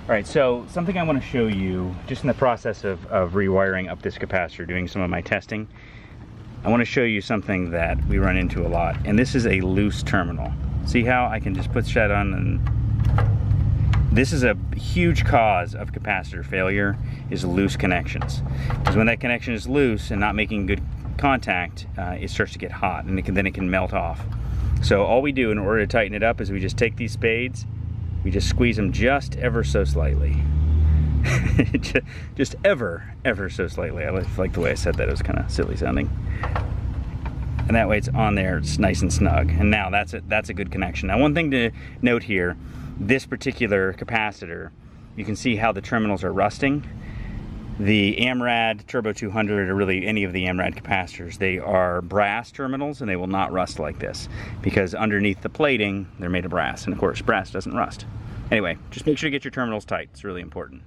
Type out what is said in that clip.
Alright, so something I want to show you, just in the process of rewiring up this capacitor, doing some of my testing, I want to show you something that we run into a lot, and this is a loose terminal. See how I can just put that on, and this is a huge cause of capacitor failure, is loose connections. Because when that connection is loose and not making good contact, it starts to get hot, and then it can melt off. So all we do in order to tighten it up is we just take these spades, we just squeeze them just ever so slightly. just ever so slightly. I like the way I said that. It was kind of silly sounding. And that way it's on there, it's nice and snug. And now that's a good connection. Now, one thing to note here, this particular capacitor, you can see how the terminals are rusting. The AMRAD Turbo 200, or really any of the AMRAD capacitors, they are brass terminals and they will not rust like this, because underneath the plating they're made of brass, and of course brass doesn't rust. Anyway, just make sure to get your terminals tight. It's really important.